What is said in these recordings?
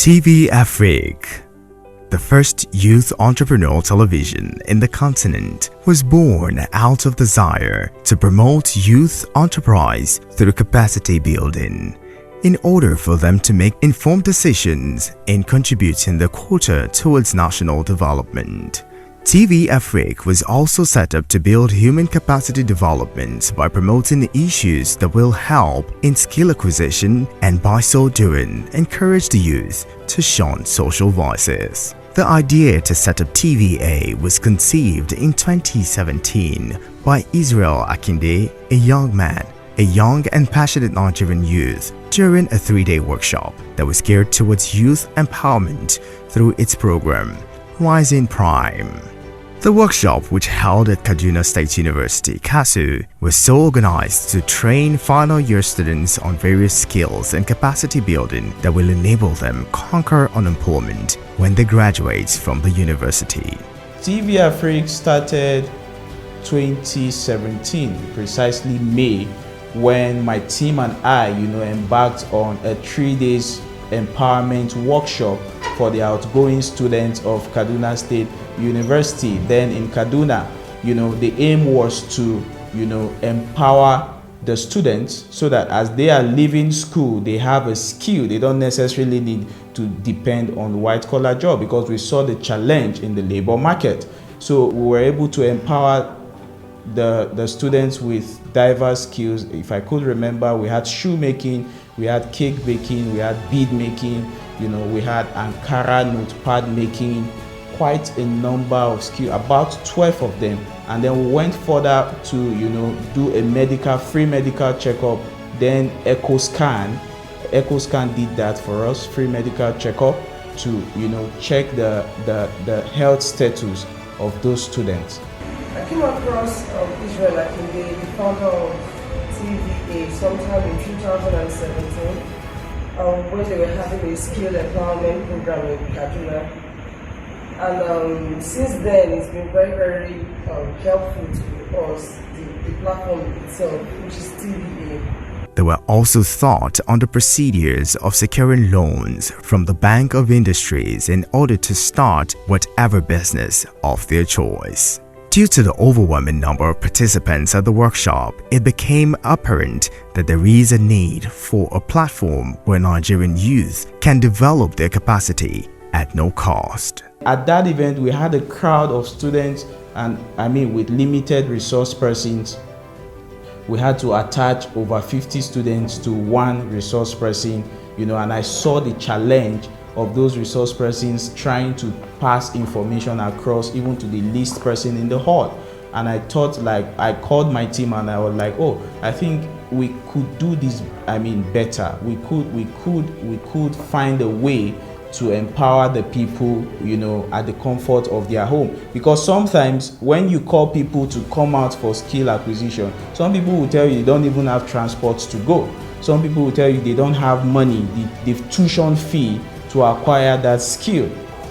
TV Afrique, the first youth entrepreneurial television in the continent, was born out of desire to promote youth enterprise through capacity building, in order for them to make informed decisions in contributing their quota towards national development. TV Afrique was also set up to build human capacity development by promoting issues that will help in skill acquisition and by so doing encourage the youth to shun social vices. The idea to set up TVA was conceived in 2017 by Israel Akinde, a young and passionate Nigerian youth, during a 3-day workshop that was geared towards youth empowerment through its program, Rising Prime. The workshop, which held at Kaduna State University, KASU, was so organized to train final year students on various skills and capacity building that will enable them conquer unemployment when they graduate from the university. TV Afrique started 2017, precisely May, when my team and I, embarked on a 3-day empowerment workshop for the outgoing students of Kaduna State University. Then in Kaduna, the aim was to, empower the students so that as they are leaving school, they have a skill. They don't necessarily need to depend on white-collar job, because we saw the challenge in the labor market. So we were able to empower the students with diverse skills. If I could remember, we had shoemaking, we had cake baking, we had bead making, we had Ankara notepad making, quite a number of skills, about 12 of them. And then we went further to, do a free medical checkup. Then EchoScan did that for us, free medical checkup to, check the health status of those students. I came across Israel Akinde, the founder of TVA, sometime in 2017, when they were having a skill empowerment program in Kaduna. And since then, it's been very, very helpful to us, the platform itself, which is TVA. They were also taught on the procedures of securing loans from the Bank of Industries in order to start whatever business of their choice. Due to the overwhelming number of participants at the workshop, it became apparent that there is a need for a platform where Nigerian youth can develop their capacity at no cost. At that event, we had a crowd of students, and with limited resource persons. We had to attach over 50 students to one resource person, and I saw the challenge of those resource persons trying to pass information across even to the least person in the hall. And I thought, I called my team and I was like, oh, I think we could do this better. We could find a way to empower the people, at the comfort of their home. Because sometimes when you call people to come out for skill acquisition, some people will tell you they don't even have transports to go. Some people will tell you they don't have money, the tuition fee to acquire that skill.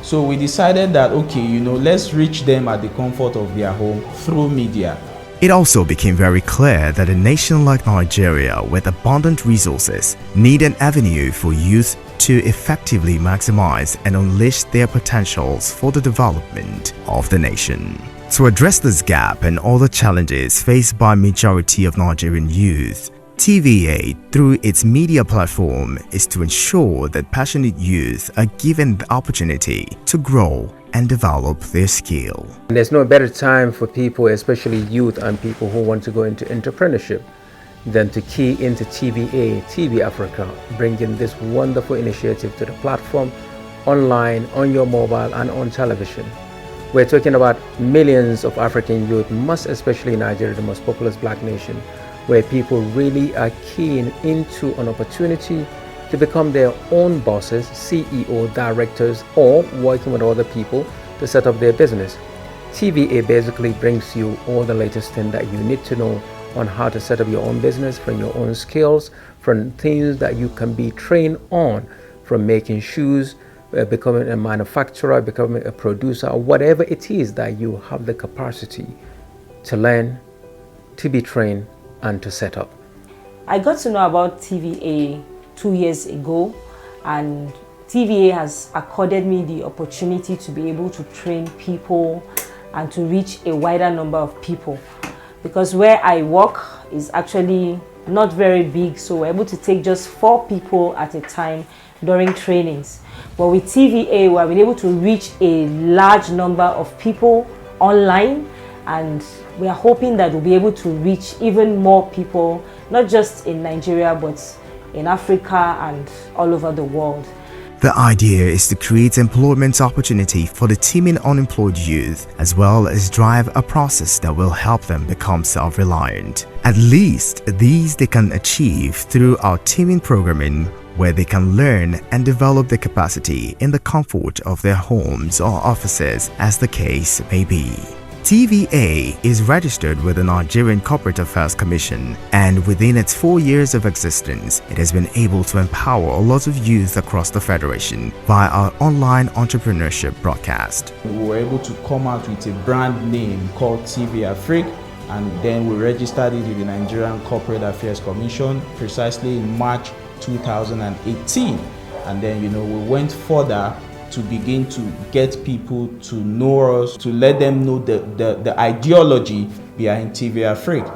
So we decided that, okay, let's reach them at the comfort of their home through media. It also became very clear that a nation like Nigeria, with abundant resources, need an avenue for youth to effectively maximize and unleash their potentials for the development of the nation. To address this gap and other challenges faced by majority of Nigerian youth, TVA, through its media platform, is to ensure that passionate youth are given the opportunity to grow and develop their skill. There's no better time for people, especially youth and people who want to go into entrepreneurship, than to key into TVA, TV Africa, bringing this wonderful initiative to the platform, online, on your mobile and on television. We're talking about millions of African youth, most especially Nigeria, the most populous black nation, where people really are keen into an opportunity to become their own bosses, CEO, directors, or working with other people to set up their business. TVA basically brings you all the latest thing that you need to know on how to set up your own business, from your own skills, from things that you can be trained on, from making shoes, becoming a manufacturer, becoming a producer, or whatever it is that you have the capacity to learn, to be trained, and to set up. I got to know about TVA 2 years ago, and TVA has accorded me the opportunity to be able to train people and to reach a wider number of people, because where I work is actually not very big, so we're able to take just 4 people at a time during trainings. But with TVA, we've been able to reach a large number of people online, and we are hoping that we'll be able to reach even more people, not just in Nigeria, but in Africa and all over the world. The idea is to create employment opportunity for the teeming unemployed youth, as well as drive a process that will help them become self-reliant. At least these they can achieve through our teaming programming, where they can learn and develop their capacity in the comfort of their homes or offices, as the case may be. TVA is registered with the Nigerian Corporate Affairs Commission, and within its 4 years of existence, it has been able to empower a lot of youth across the Federation via our online entrepreneurship broadcast. We were able to come out with a brand name called TVA Afrique, and then we registered it with the Nigerian Corporate Affairs Commission precisely in March 2018. And then, we went further to begin to get people to know us, to let them know the ideology behind TVA Afrique.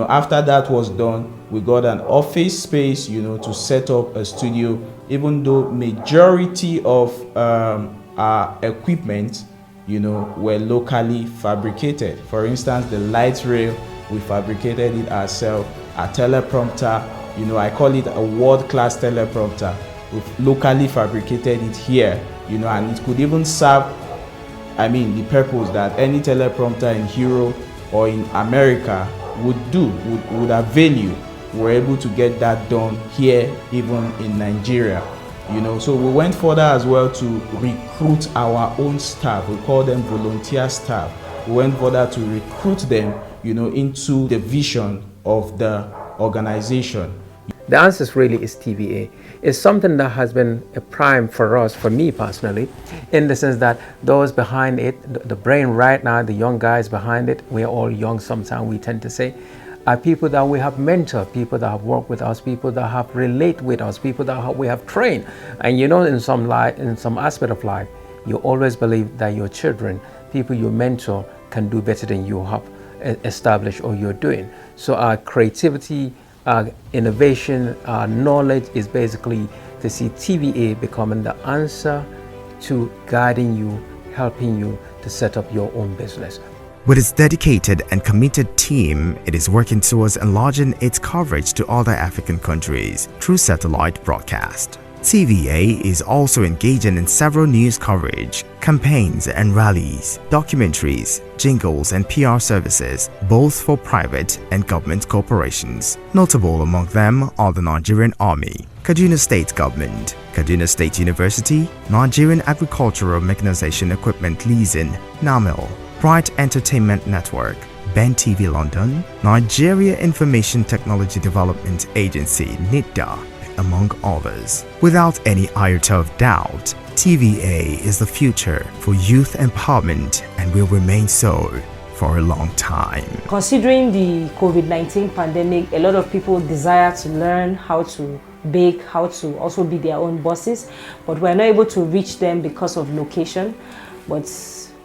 After that was done, we got an office space, to set up a studio, even though majority of our equipment, were locally fabricated. For instance, the light rail, we fabricated it ourselves. Our teleprompter, I call it a world-class teleprompter. We've locally fabricated it here, and it could even serve, the purpose that any teleprompter in Europe or in America would avail you. We're able to get that done here, even in Nigeria. So we went further as well to recruit our own staff. We call them volunteer staff. We went further to recruit them, into the vision of the organization. The answer really is TVA. It's something that has been a prime for us, for me personally, in the sense that those behind it, the brain right now, the young guys behind it, we're all young sometimes, we tend to say, are people that we have mentored, people that have worked with us, people that have related with us, people that we have trained. And in some aspect of life, you always believe that your children, people you mentor, can do better than you have established or you're doing. So our creativity, innovation, knowledge is basically to see TVA becoming the answer to guiding you, helping you to set up your own business. With its dedicated and committed team, it is working towards enlarging its coverage to other African countries through satellite broadcast. TVA is also engaging in several news coverage, campaigns and rallies, documentaries, jingles and PR services, both for private and government corporations. Notable among them are the Nigerian Army, Kaduna State Government, Kaduna State University, Nigerian Agricultural Mechanization Equipment Leasing, NAMIL, Bright Entertainment Network, Ben TV London, Nigeria Information Technology Development Agency, NITDA, among others. Without any iota of doubt, TVA is the future for youth empowerment and will remain so for a long time. Considering the COVID-19 pandemic, a lot of people desire to learn how to bake, how to also be their own bosses, but we're not able to reach them because of location. But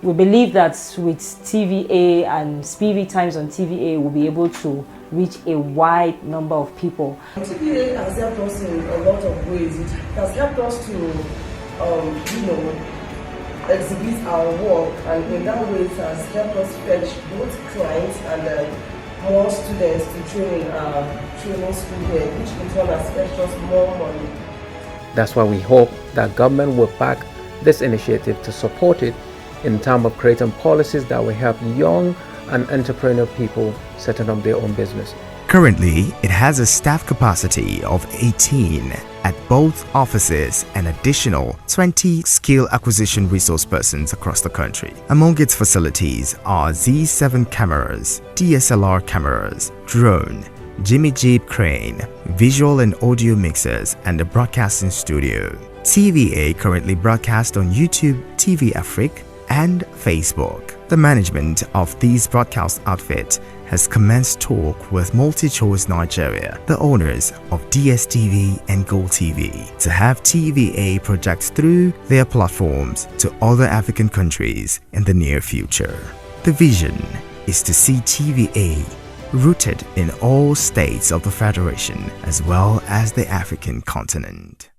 we believe that with TVA and SPV Times on TVA, we'll be able to reach a wide number of people. TVA has helped us in a lot of ways. It has helped us to, exhibit our work, and in that way it has helped us fetch both clients and more students to train in our training school here, which in turn has fetched us more money. That's why we hope that government will back this initiative to support it in terms of creating policies that will help young and entrepreneurial people setting up their own business. Currently, it has a staff capacity of 18 at both offices and additional 20 skill acquisition resource persons across the country. Among its facilities are Z7 cameras, DSLR cameras, drone, Jimmy Jeep crane, visual and audio mixers, and a broadcasting studio. TVA currently broadcasts on YouTube, TVA Afrique, and Facebook. The management of these broadcast outfits has commenced talk with MultiChoice Nigeria, the owners of DSTV and GoTV, to have TVA project through their platforms to other African countries in the near future. The vision is to see TVA rooted in all states of the Federation as well as the African continent.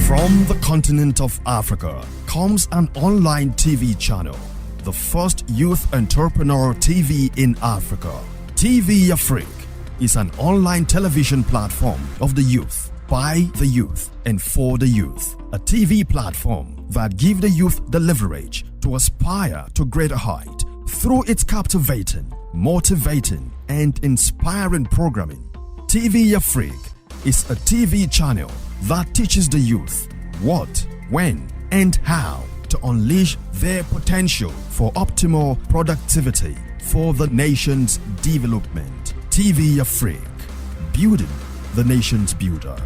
From the continent of Africa comes an online TV channel, the first youth entrepreneur TV in Africa. TV Afrique is an online television platform of the youth, by the youth, and for the youth. A TV platform that gives the youth the leverage to aspire to greater height through its captivating, motivating, and inspiring programming. TV Afrique is a TV channel that teaches the youth what, when, and how to unleash their potential for optimal productivity for the nation's development. TV Afrique, building the nation's builder.